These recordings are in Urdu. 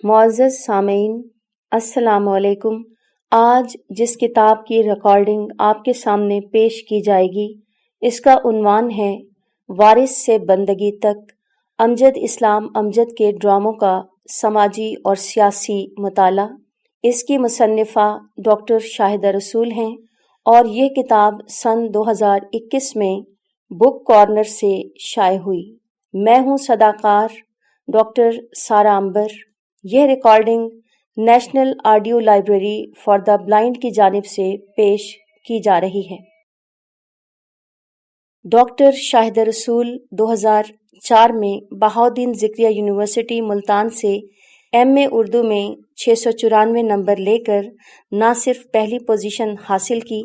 معزز سامعین، السلام علیکم۔ آج جس کتاب کی ریکارڈنگ آپ کے سامنے پیش کی جائے گی اس کا عنوان ہے وارث سے بندگی تک، امجد اسلام امجد کے ڈراموں کا سماجی اور سیاسی مطالعہ۔ اس کی مصنفہ ڈاکٹر شاہدہ رسول ہیں اور یہ کتاب سن 2021 میں بک کارنر سے شائع ہوئی۔ میں ہوں صداقار ڈاکٹر سارہ عنبر۔ یہ recording national audio library for the blind کی جانب سے پیش کی جا رہی ہے۔ ڈاکٹر شاہدہ رسول 2004 میں بہاؤالدین ذکریہ یونیورسٹی ملتان سے ایم اے اردو میں 694 نمبر لے کر نہ صرف پہلی پوزیشن حاصل کی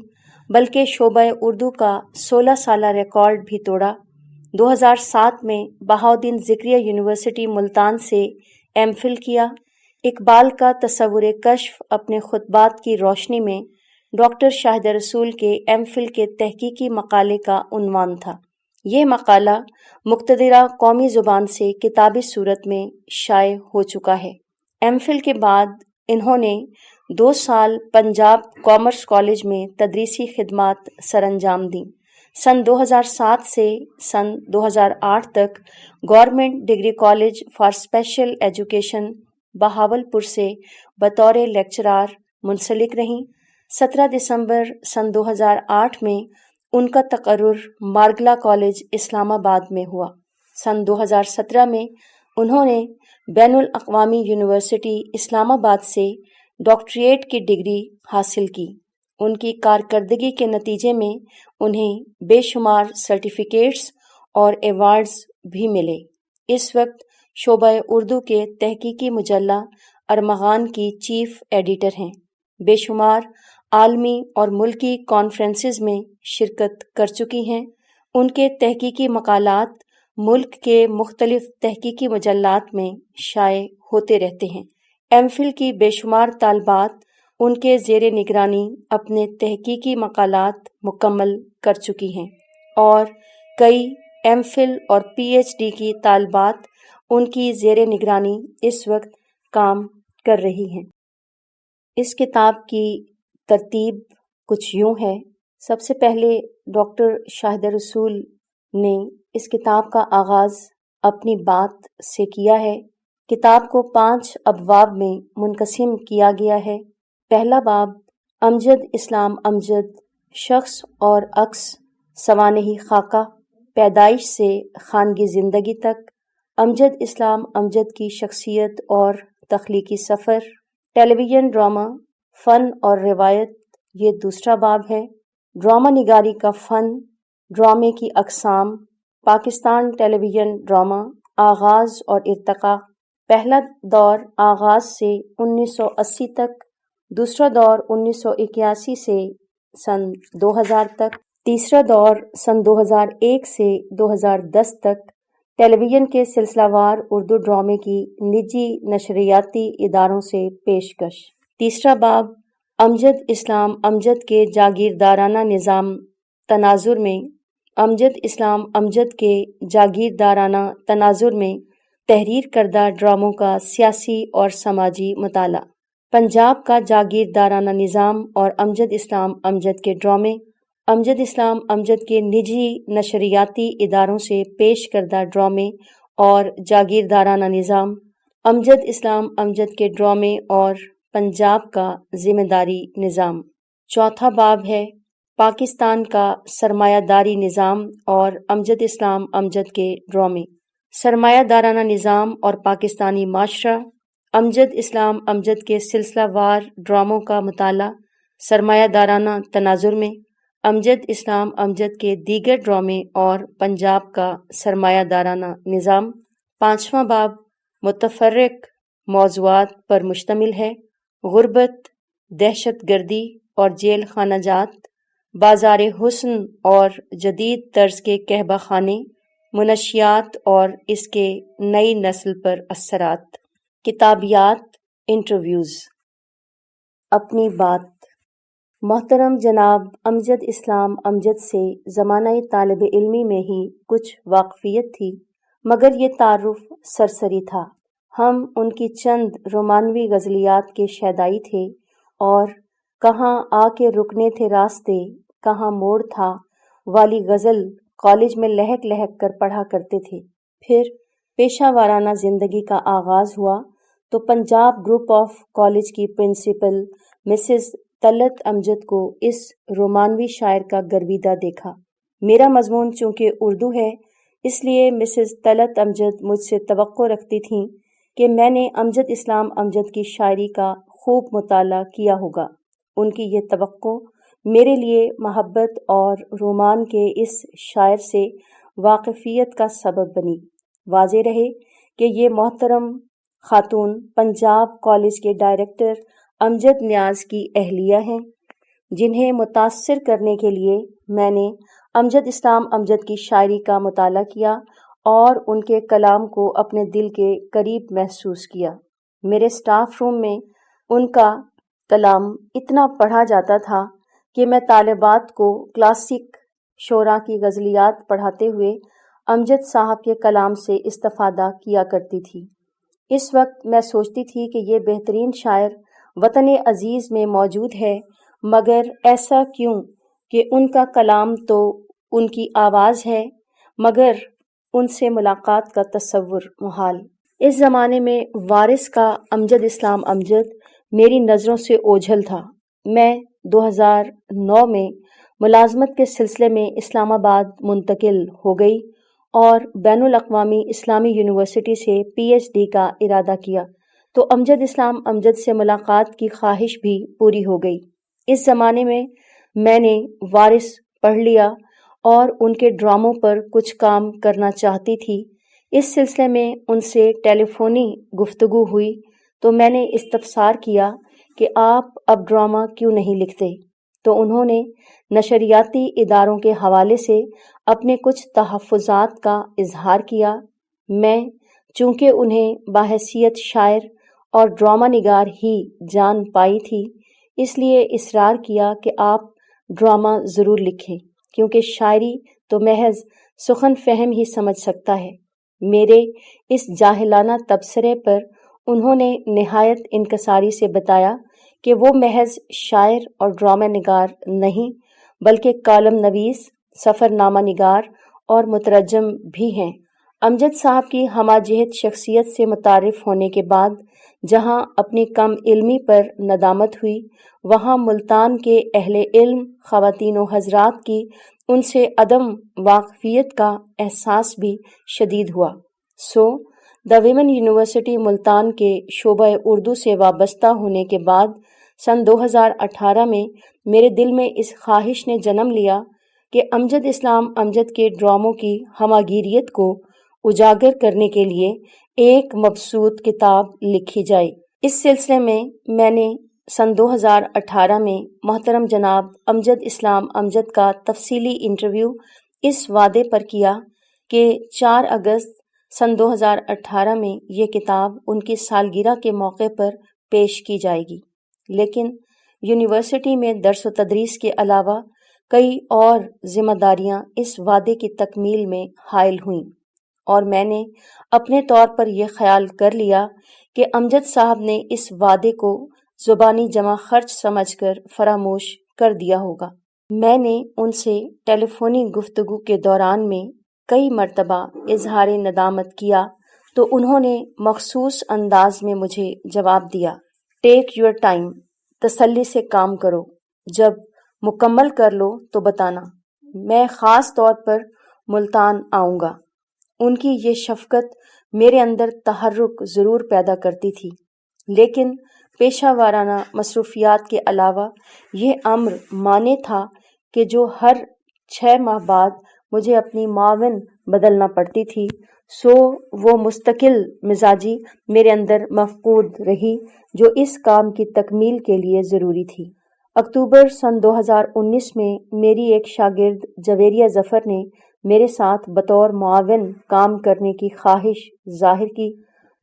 بلکہ شعبہ اردو کا 16 سالہ ریکارڈ بھی توڑا۔ 2007 میں بہاؤالدین ذکریہ یونیورسٹی ملتان سے ایم فل کیا۔ اقبال کا تصور کشف اپنے خطبات کی روشنی میں ڈاکٹر شاہدہ رسول کے ایم فل کے تحقیقی مقالے کا عنوان تھا۔ یہ مقالہ مقتدرہ قومی زبان سے کتابی صورت میں شائع ہو چکا ہے۔ ایم فل کے بعد انہوں نے 2 سال پنجاب کامرس کالج میں تدریسی خدمات سر انجام دیں۔ سن 2007 سے سن 2008 تک government degree college for special education Bahawalpur سے بطور لیکچرار منسلک رہیں۔ 17 دسمبر سن 2008 میں ان کا تقرر مارگلا کالج اسلام آباد میں ہوا۔ سن 2017 میں انہوں نے بین الاقوامی یونیورسٹی اسلام آباد سے ڈاکٹریٹ کی ڈگری حاصل کی۔ ان کی کارکردگی کے نتیجے میں انہیں بے شمار سرٹیفکیٹس اور ایوارڈز بھی ملے۔ اس وقت شعبہ اردو کے تحقیقی مجلہ ارمغان کی چیف ایڈیٹر ہیں۔ بے شمار عالمی اور ملکی کانفرنسز میں شرکت کر چکی ہیں۔ ان کے تحقیقی مقالات ملک کے مختلف تحقیقی مجلات میں شائع ہوتے رہتے ہیں۔ ایم فل کی بے شمار طالبات ان کے زیر نگرانی اپنے تحقیقی مقالات مکمل کر چکی ہیں اور کئی ایم فل اور پی ایچ ڈی کی طالبات ان کی زیر نگرانی اس وقت کام کر رہی ہیں۔ اس کتاب کی ترتیب کچھ یوں ہے۔ سب سے پہلے ڈاکٹر شاہدہ رسول نے اس کتاب کا آغاز اپنی بات سے کیا ہے۔ کتاب کو 5 ابواب میں منقسم کیا گیا ہے۔ پہلا باب امجد اسلام امجد، شخص اور عکس سوانحی خاکہ، پیدائش سے خانگی زندگی تک، امجد اسلام امجد کی شخصیت اور تخلیقی سفر، ٹیلی ویژن ڈرامہ، فن اور روایت، یہ دوسرا باب ہے۔ ڈرامہ نگاری کا فن، ڈرامے کی اقسام، پاکستان ٹیلی ویژن ڈرامہ، آغاز اور ارتقاء۔ پہلا دور آغاز سے 1980 تک، دوسرا دور 1981 سے سن 2000 تک، تیسرا دور سن 2001 سے 2010 تک، ٹیلی ویژن کے سلسلہ وار اردو ڈرامے کی نجی نشریاتی اداروں سے پیشکش۔ تیسرا باب امجد اسلام امجد کے جاگیردارانہ نظام تناظر میں، امجد اسلام امجد کے جاگیردارانہ تناظر میں تحریر کردہ ڈراموں کا سیاسی اور سماجی مطالعہ، پنجاب کا جاگیردارانہ نظام اور امجد اسلام امجد کے ڈرامے، امجد اسلام امجد کے نجی نشریاتی اداروں سے پیش کردہ ڈرامے اور جاگیردارانہ نظام، امجد اسلام امجد کے ڈرامے اور پنجاب کا ذمہ داری نظام۔ چوتھا باب ہے پاکستان کا سرمایہ داری نظام اور امجد اسلام امجد کے ڈرامے، سرمایہ دارانہ نظام اور پاکستانی معاشرہ، امجد اسلام امجد کے سلسلہ وار ڈراموں کا مطالعہ سرمایہ دارانہ تناظر میں، امجد اسلام امجد کے دیگر ڈرامے اور پنجاب کا سرمایہ دارانہ نظام۔ پانچواں باب متفرق موضوعات پر مشتمل ہے: غربت، دہشت گردی اور جیل خانہ جات، بازار حسن اور جدید طرز کے قہوہ خانے، منشیات اور اس کے نئی نسل پر اثرات، کتابیات، انٹرویوز۔ اپنی بات۔ محترم جناب امجد اسلام امجد سے زمانہ طالب علمی میں ہی کچھ واقفیت تھی، مگر یہ تعارف سرسری تھا۔ ہم ان کی چند رومانوی غزلیات کے شیدائی تھے اور کہاں آ کے رکنے تھے راستے کہاں موڑ تھا والی غزل کالج میں لہک لہک کر پڑھا کرتے تھے۔ پھر پیشہ وارانہ زندگی کا آغاز ہوا تو پنجاب گروپ آف کالج کی پرنسپل مسز طلعت امجد کو اس رومانوی شاعر کا گرویدہ دیکھا۔ میرا مضمون چونکہ اردو ہے اس لیے مسز طلعت امجد مجھ سے توقع رکھتی تھیں کہ میں نے امجد اسلام امجد کی شاعری کا خوب مطالعہ کیا ہوگا۔ ان کی یہ توقع میرے لیے محبت اور رومان کے اس شاعر سے واقفیت کا سبب بنی۔ واضح رہے کہ یہ محترم خاتون پنجاب کالج کے ڈائریکٹر امجد نیاز کی اہلیہ ہیں، جنہیں متاثر کرنے کے لیے میں نے امجد اسلام امجد کی شاعری کا مطالعہ کیا اور ان کے کلام کو اپنے دل کے قریب محسوس کیا۔ میرے سٹاف روم میں ان کا کلام اتنا پڑھا جاتا تھا کہ میں طالبات کو کلاسک شعراء کی غزلیات پڑھاتے ہوئے امجد صاحب کے کلام سے استفادہ کیا کرتی تھی۔ اس وقت میں سوچتی تھی کہ یہ بہترین شاعر وطن عزیز میں موجود ہے، مگر ایسا کیوں کہ ان کا کلام تو ان کی آواز ہے مگر ان سے ملاقات کا تصور محال۔ اس زمانے میں وارث کا امجد اسلام امجد میری نظروں سے اوجھل تھا۔ میں 2009 میں ملازمت کے سلسلے میں اسلام آباد منتقل ہو گئی اور بین الاقوامی اسلامی یونیورسٹی سے PhD کا ارادہ کیا تو امجد اسلام امجد سے ملاقات کی خواہش بھی پوری ہو گئی۔ اس زمانے میں نے وارث پڑھ لیا اور ان کے ڈراموں پر کچھ کام کرنا چاہتی تھی۔ اس سلسلے میں ان سے ٹیلی فونی گفتگو ہوئی تو میں نے استفسار کیا کہ آپ اب ڈرامہ کیوں نہیں لکھتے؟ تو انہوں نے نشریاتی اداروں کے حوالے سے اپنے کچھ تحفظات کا اظہار کیا۔ میں چونکہ انہیں بحیثیت شاعر اور ڈرامہ نگار ہی جان پائی تھی، اس لیے اصرار کیا کہ آپ ڈرامہ ضرور لکھیں، کیونکہ شاعری تو محض سخن فہم ہی سمجھ سکتا ہے۔ میرے اس جاہلانہ تبصرے پر انہوں نے نہایت انکساری سے بتایا کہ وہ محض شاعر اور ڈرامہ نگار نہیں بلکہ کالم نویس، سفر نامہ نگار اور مترجم بھی ہیں۔ امجد صاحب کی ہمہ جہت شخصیت سے متعارف ہونے کے بعد جہاں اپنی کم علمی پر ندامت ہوئی، وہاں ملتان کے اہل علم خواتین و حضرات کی ان سے عدم واقفیت کا احساس بھی شدید ہوا۔ دی ویمن یونیورسٹی ملتان کے شعبہ اردو سے وابستہ ہونے کے بعد سن 2018 میں میرے دل میں اس خواہش نے جنم لیا کہ امجد اسلام امجد کے ڈراموں کی ہمہ گیریت کو اجاگر کرنے کے لیے ایک مبسوط کتاب لکھی جائے۔ اس سلسلے میں نے سن 2018 میں محترم جناب امجد اسلام امجد کا تفصیلی انٹرویو اس وعدے پر کیا کہ 4 اگست سن 2018 میں یہ کتاب ان کی سالگرہ کے موقع پر پیش کی جائے گی، لیکن یونیورسٹی میں درس و تدریس کے علاوہ کئی اور ذمہ داریاں اس وعدے کی تکمیل میں حائل ہوئیں، اور میں نے اپنے طور پر یہ خیال کر لیا کہ امجد صاحب نے اس وعدے کو زبانی جمع خرچ سمجھ کر فراموش کر دیا ہوگا۔ میں نے ان سے ٹیلی فونی گفتگو کے دوران میں کئی مرتبہ اظہار ندامت کیا تو انہوں نے مخصوص انداز میں مجھے جواب دیا، ٹیک یور ٹائم، تسلی سے کام کرو، جب مکمل کر لو تو بتانا، میں خاص طور پر ملتان آؤں گا۔ ان کی یہ شفقت میرے اندر تحرک ضرور پیدا کرتی تھی، لیکن پیشہ وارانہ مصروفیات کے علاوہ یہ امر مانع تھا کہ جو ہر 6 ماہ بعد مجھے اپنی معاون بدلنا پڑتی تھی، سو وہ مستقل مزاجی میرے اندر مفقود رہی جو اس کام کی تکمیل کے لیے ضروری تھی۔ اکتوبر سن 2019 میں میری ایک شاگرد جویریہ ظفر نے میرے ساتھ بطور معاون کام کرنے کی خواہش ظاہر کی۔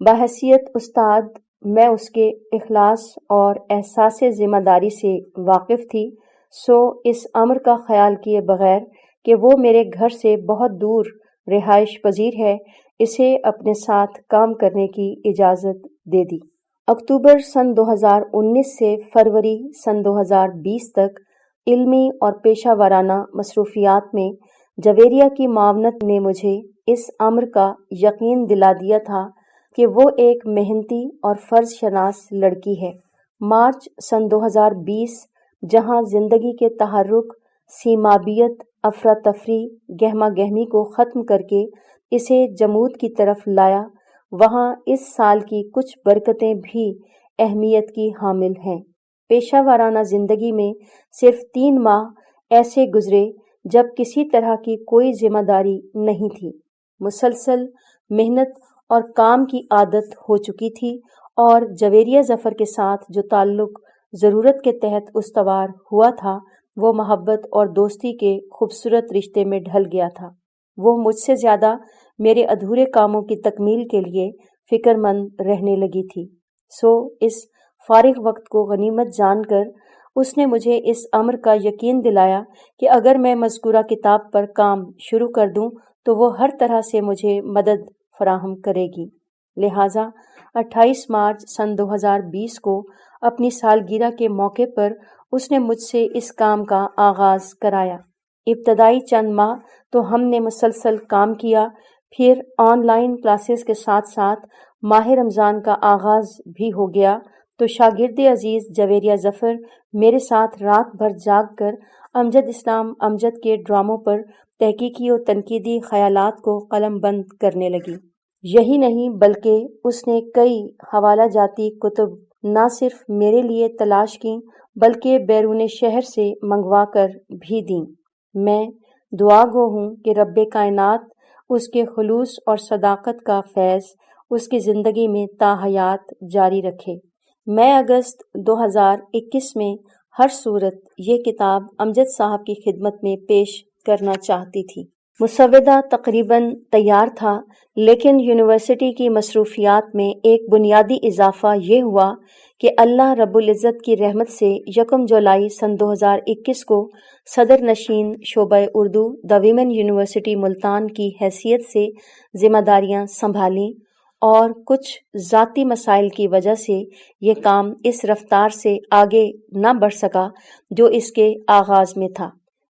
بحیثیت استاد میں اس کے اخلاص اور احساس ذمہ داری سے واقف تھی، سو اس امر کا خیال کیے بغیر کہ وہ میرے گھر سے بہت دور رہائش پذیر ہے، اسے اپنے ساتھ کام کرنے کی اجازت دے دی۔ اکتوبر سن 2019 سے فروری سن 2020 تک علمی اور پیشہ ورانہ مصروفیات میں جویریہ کی معاونت نے مجھے اس امر کا یقین دلا دیا تھا کہ وہ ایک محنتی اور فرض شناس لڑکی ہے۔ مارچ سن 2020 جہاں زندگی کے تحرک، سیمابیت، افراتفری، گہما گہمی کو ختم کر کے اسے جمود کی طرف لایا، وہاں اس سال کی کچھ برکتیں بھی اہمیت کی حامل ہیں۔ پیشہ ورانہ زندگی میں صرف 3 ماہ ایسے گزرے جب کسی طرح کی کوئی ذمہ داری نہیں تھی، مسلسل محنت اور کام کی عادت ہو چکی تھی، اور جویریہ ظفر کے ساتھ جو تعلق ضرورت کے تحت استوار ہوا تھا وہ محبت اور دوستی کے خوبصورت رشتے میں ڈھل گیا تھا۔ وہ مجھ سے زیادہ میرے ادھورے کاموں کی تکمیل کے لیے فکر مند رہنے لگی تھی، سو اس فارغ وقت کو غنیمت جان کر اس نے مجھے اس امر کا یقین دلایا کہ اگر میں مذکورہ کتاب پر کام شروع کر دوں تو وہ ہر طرح سے مجھے مدد فراہم کرے گی۔ لہٰذا 28 مارچ سن 2020 کو اپنی سالگرہ کے موقع پر اس نے مجھ سے اس کام کا آغاز کرایا۔ ابتدائی چند ماہ تو ہم نے مسلسل کام کیا، پھر آن لائن کلاسز کے ساتھ ساتھ ماہ رمضان کا آغاز بھی ہو گیا تو شاگرد عزیز جویریہ ظفر میرے ساتھ رات بھر جاگ کر امجد اسلام امجد کے ڈراموں پر تحقیقی و تنقیدی خیالات کو قلم بند کرنے لگی۔ یہی نہیں بلکہ اس نے کئی حوالہ جاتی کتب نہ صرف میرے لیے تلاش کیں بلکہ بیرون شہر سے منگوا کر بھی دیں۔ میں دعا گو ہوں کہ رب کائنات اس کے خلوص اور صداقت کا فیض اس کی زندگی میں تا حیات جاری رکھے۔ میں اگست 2021 میں ہر صورت یہ کتاب امجد صاحب کی خدمت میں پیش کرنا چاہتی تھی۔ مسودہ تقریباً تیار تھا، لیکن یونیورسٹی کی مصروفیات میں ایک بنیادی اضافہ یہ ہوا کہ اللہ رب العزت کی رحمت سے 1 جولائی سن 2021 کو صدر نشین شعبہ اردو دی ویمن یونیورسٹی ملتان کی حیثیت سے ذمہ داریاں سنبھالیں، اور کچھ ذاتی مسائل کی وجہ سے یہ کام اس رفتار سے آگے نہ بڑھ سکا جو اس کے آغاز میں تھا۔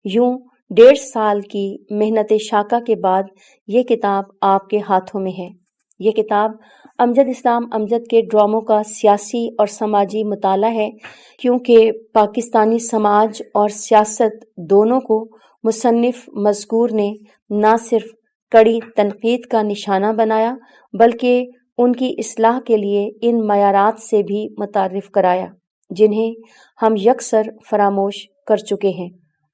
یوں 1.5 سال کی محنت شاقہ کے بعد یہ کتاب آپ کے ہاتھوں میں ہے۔ یہ کتاب امجد اسلام امجد کے ڈراموں کا سیاسی اور سماجی مطالعہ ہے، کیونکہ پاکستانی سماج اور سیاست دونوں کو مصنف مذکور نے نہ صرف کڑی تنقید کا نشانہ بنایا بلکہ ان کی اصلاح کے لیے ان معیارات سے بھی متعارف کرایا جنہیں ہم یکسر فراموش کر چکے ہیں۔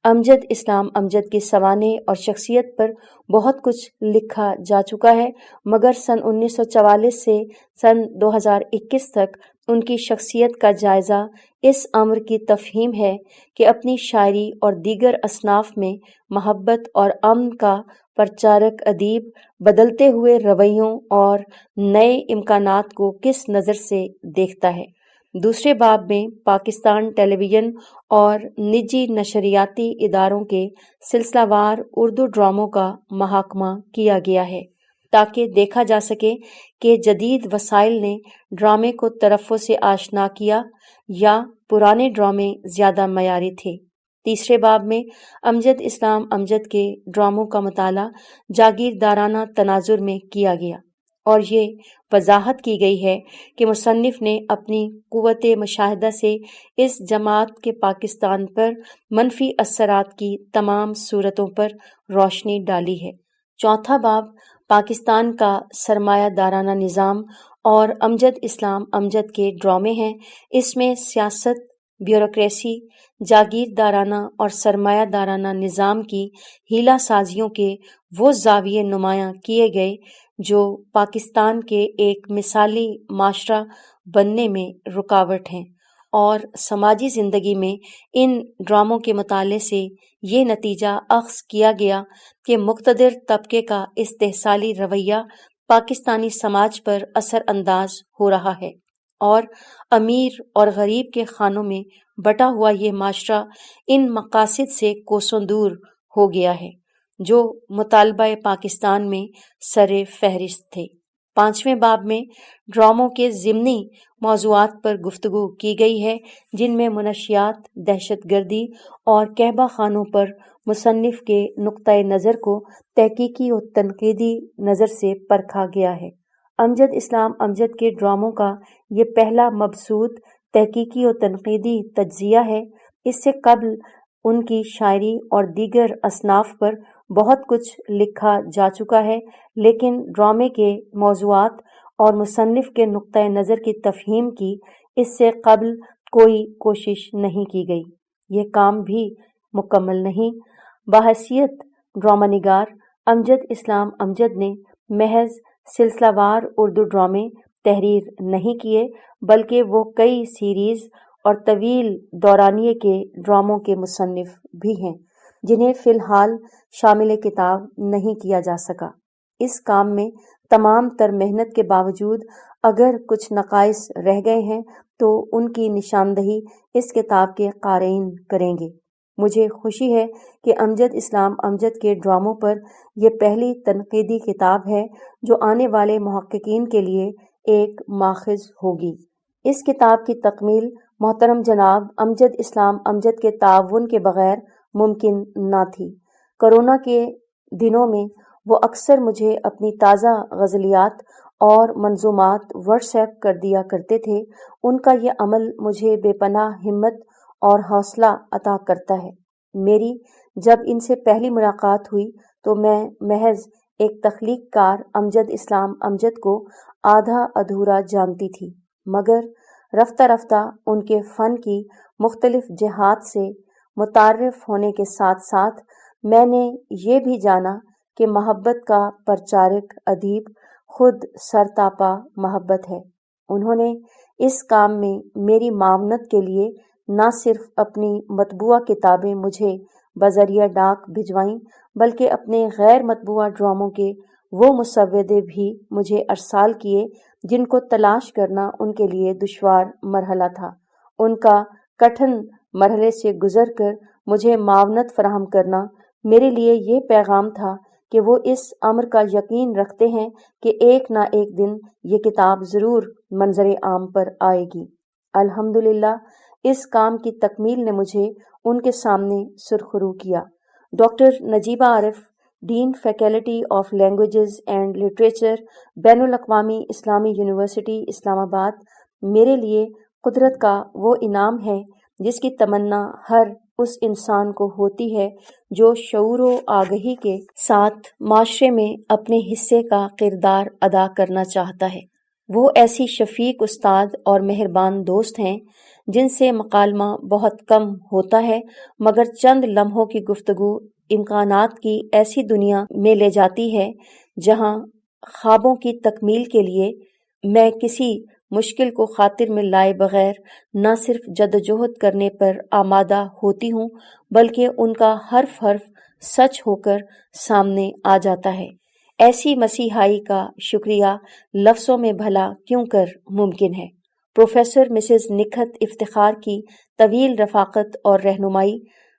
امجد اسلام امجد کی سوانح اور شخصیت پر بہت کچھ لکھا جا چکا ہے، مگر سن 1944 سے سن 2021 تک ان کی شخصیت کا جائزہ اس امر کی تفہیم ہے کہ اپنی شاعری اور دیگر اصناف میں محبت اور امن کا پرچارک ادیب بدلتے ہوئے رویوں اور نئے امکانات کو کس نظر سے دیکھتا ہے۔ دوسرے باب میں پاکستان ٹیلی ویژن اور نجی نشریاتی اداروں کے سلسلہ وار اردو ڈراموں کا محاکمہ کیا گیا ہے تاکہ دیکھا جا سکے کہ جدید وسائل نے ڈرامے کو طرفوں سے آشنا کیا یا پرانے ڈرامے زیادہ معیاری تھے۔ تیسرے باب میں امجد اسلام امجد کے ڈراموں کا مطالعہ جاگیردارانہ تناظر میں کیا گیا، اور یہ وضاحت کی گئی ہے کہ مصنف نے اپنی قوت مشاہدہ سے اس جماعت کے پاکستان پر منفی اثرات کی تمام صورتوں پر روشنی ڈالی ہے۔ چوتھا باب پاکستان کا سرمایہ دارانہ نظام اور امجد اسلام امجد کے ڈرامے ہیں۔ اس میں سیاست، بیوروکریسی، جاگیردارانہ اور سرمایہ دارانہ نظام کی ہیلہ سازیوں کے وہ زاویے نمایاں کیے گئے جو پاکستان کے ایک مثالی معاشرہ بننے میں رکاوٹ ہیں، اور سماجی زندگی میں ان ڈراموں کے مطالعے سے یہ نتیجہ اخذ کیا گیا کہ مقتدر طبقے کا استحصالی رویہ پاکستانی سماج پر اثر انداز ہو رہا ہے، اور امیر اور غریب کے خانوں میں بٹا ہوا یہ معاشرہ ان مقاصد سے کوسوں دور ہو گیا ہے۔ جو مطالبہ پاکستان میں سر فہرست تھے۔ 5ویں باب میں ڈراموں کے ضمنی موضوعات پر گفتگو کی گئی ہے، جن میں منشیات، دہشت گردی اور کعبہ خانوں پر مصنف کے نقطۂ نظر کو تحقیقی و تنقیدی نظر سے پرکھا گیا ہے۔ امجد اسلام امجد کے ڈراموں کا یہ پہلا مبسوط تحقیقی و تنقیدی تجزیہ ہے۔ اس سے قبل ان کی شاعری اور دیگر اصناف پر بہت کچھ لکھا جا چکا ہے، لیکن ڈرامے کے موضوعات اور مصنف کے نقطۂ نظر کی تفہیم کی اس سے قبل کوئی کوشش نہیں کی گئی۔ یہ کام بھی مکمل نہیں۔ بحیثیت ڈرامہ نگار امجد اسلام امجد نے محض سلسلہ وار اردو ڈرامے تحریر نہیں کیے، بلکہ وہ کئی سیریز اور طویل دورانیے کے ڈراموں کے مصنف بھی ہیں، جنہیں فی الحال شامل کتاب نہیں کیا جا سکا۔ اس کام میں تمام تر محنت کے باوجود اگر کچھ نقائص رہ گئے ہیں تو ان کی نشاندہی اس کتاب کے قارئین کریں گے۔ مجھے خوشی ہے کہ امجد اسلام امجد کے ڈراموں پر یہ پہلی تنقیدی کتاب ہے جو آنے والے محققین کے لیے ایک ماخذ ہوگی۔ اس کتاب کی تکمیل محترم جناب امجد اسلام امجد کے تعاون کے بغیر ممکن نہ تھی۔ کرونا کے دنوں میں وہ اکثر مجھے اپنی تازہ غزلیات اور منظومات واٹس ایپ کر دیا کرتے تھے۔ ان کا یہ عمل مجھے بے پناہ ہمت اور حوصلہ عطا کرتا ہے۔ میری جب ان سے پہلی ملاقات ہوئی تو میں محض ایک تخلیق کار امجد اسلام امجد کو آدھا ادھورا جانتی تھی، مگر رفتہ رفتہ ان کے فن کی مختلف جہات سے متعارف ہونے کے ساتھ ساتھ میں نے یہ بھی جانا کہ محبت کا پرچارک ادیب خود سرتاپا محبت ہے۔ انہوں نے اس کام میں میری معاونت کے لیے نہ صرف اپنی مطبوعہ کتابیں مجھے بذریعہ ڈاک بھجوائیں، بلکہ اپنے غیر مطبوعہ ڈراموں کے وہ مسودے بھی مجھے ارسال کیے جن کو تلاش کرنا ان کے لیے دشوار مرحلہ تھا۔ ان کا کٹھن مرحلے سے گزر کر مجھے معاونت فراہم کرنا میرے لیے یہ پیغام تھا کہ وہ اس امر کا یقین رکھتے ہیں کہ ایک نہ ایک دن یہ کتاب ضرور منظر عام پر آئے گی۔ الحمدللہ اس کام کی تکمیل نے مجھے ان کے سامنے سرخرو کیا۔ Doctor Najiba Arif, dean faculty of languages and literature, بین الاقوامی اسلامی یونیورسٹی اسلام آباد، میرے لیے قدرت کا وہ انعام ہے جس کی تمنا ہر اس انسان کو ہوتی ہے جو شعور و آگہی کے ساتھ معاشرے میں اپنے حصے کا کردار ادا کرنا چاہتا ہے۔ وہ ایسی شفیق استاد اور مہربان دوست ہیں جن سے مکالمہ بہت کم ہوتا ہے، مگر چند لمحوں کی گفتگو امکانات کی ایسی دنیا میں لے جاتی ہے جہاں خوابوں کی تکمیل کے لیے میں کسی مشکل کو خاطر میں لائے بغیر نہ صرف جدوجہد کرنے پر آمادہ ہوتی ہوں، بلکہ ان کا حرف حرف سچ ہو کر سامنے آ جاتا ہے۔ ایسی مسیحائی کا شکریہ لفظوں میں بھلا کیوں کر ممکن ہے۔ پروفیسر مسز نکھت افتخار کی طویل رفاقت اور رہنمائی،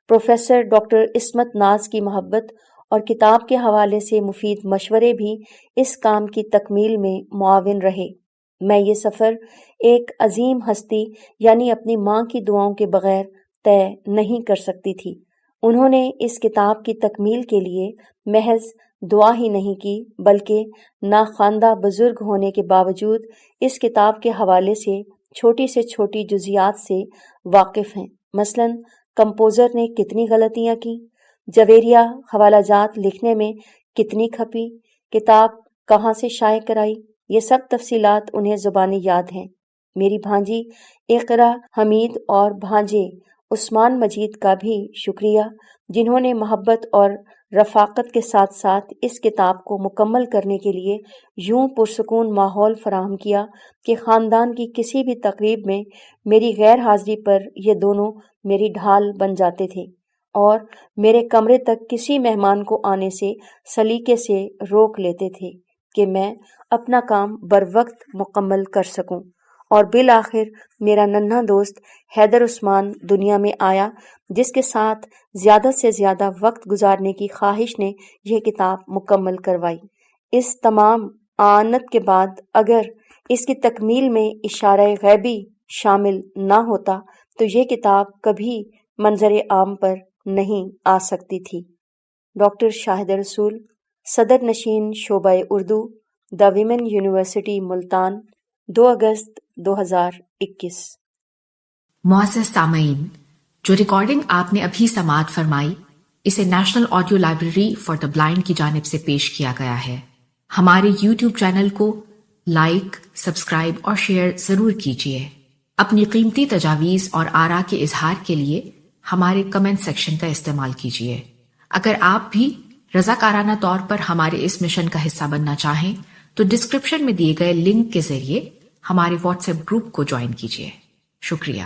پروفیسر ڈاکٹر عصمت ناز کی محبت اور کتاب کے حوالے سے مفید مشورے بھی اس کام کی تکمیل میں معاون رہے۔ میں یہ سفر ایک عظیم ہستی یعنی اپنی ماں کی دعاؤں کے بغیر طے نہیں کر سکتی تھی۔ انہوں نے اس کتاب کی تکمیل کے لیے محض دعا ہی نہیں کی، بلکہ ناخواندہ بزرگ ہونے کے باوجود اس کتاب کے حوالے سے چھوٹی جزیات سے واقف ہیں۔ مثلاً کمپوزر نے کتنی غلطیاں کی، جویریہ حوالہ جات لکھنے میں کتنی کھپی، کتاب کہاں سے شائع کرائی، یہ سب تفصیلات انہیں زبانی یاد ہیں۔ میری بھانجی اقرا حمید اور بھانجے عثمان مجید کا بھی شکریہ، جنہوں نے محبت اور رفاقت کے ساتھ ساتھ اس کتاب کو مکمل کرنے کے لیے یوں پرسکون ماحول فراہم کیا کہ خاندان کی کسی بھی تقریب میں میری غیر حاضری پر یہ دونوں میری ڈھال بن جاتے تھے اور میرے کمرے تک کسی مہمان کو آنے سے سلیقے سے روک لیتے تھے کہ میں اپنا کام بروقت مکمل کر سکوں اور بالآخر میرا ننھا دوست حیدر عثمان دنیا میں آیا، جس کے ساتھ زیادہ سے زیادہ وقت گزارنے کی خواہش نے یہ کتاب مکمل کروائی۔ اس تمام اعانت کے بعد اگر اس کی تکمیل میں اشارہ غیبی شامل نہ ہوتا تو یہ کتاب کبھی منظر عام پر نہیں آ سکتی تھی۔ ڈاکٹر شاہد رسول، صدر نشین شعبہ Urdu, the women university Multan, 2 اگست 2021۔ معزز سامعین، جو ریکارڈنگ آپ نے ابھی سماعت فرمائی، اسے national audio library for the blind کی جانب سے پیش کیا گیا ہے۔ ہمارے یوٹیوب چینل کو لائک، سبسکرائب اور شیئر ضرور کیجیے۔ اپنی قیمتی تجاویز اور آراء کے اظہار کے لیے ہمارے کمنٹ سیکشن کا استعمال کیجیے۔ اگر آپ بھی رضاکارانہ طور پر ہمارے اس مشن کا حصہ بننا چاہیں تو ڈسکرپشن میں دیے گئے لنک کے ذریعے ہمارے واٹس ایپ گروپ کو جوائن کیجیے۔ شکریہ۔